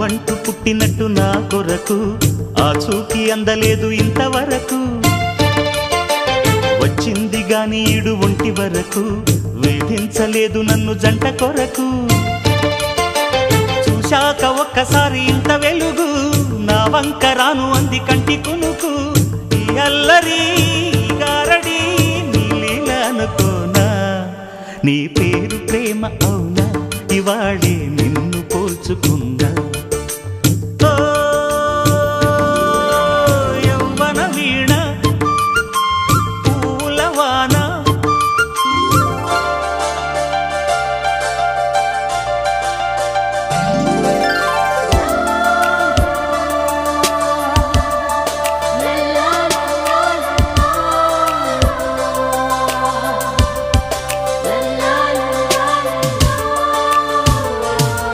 అంటూ పుట్టినట్టు నా కొరకు ఆ చూకి అందలేదు ఇంతవరకు వచ్చింది గాని ఈడు ఒంటి వరకు వేధించలేదు నన్ను జంట కొరకు చూశాక ఒక్కసారి ఇంత వెలుగు నా వంక రాను అంది కంటి కునుకు ఈ అల్లరి గారడి నీలీల అనుకోనా నీ పేరు ప్రేమ అవునా ఇవాళే నిన్ను పోల్చుకున్నా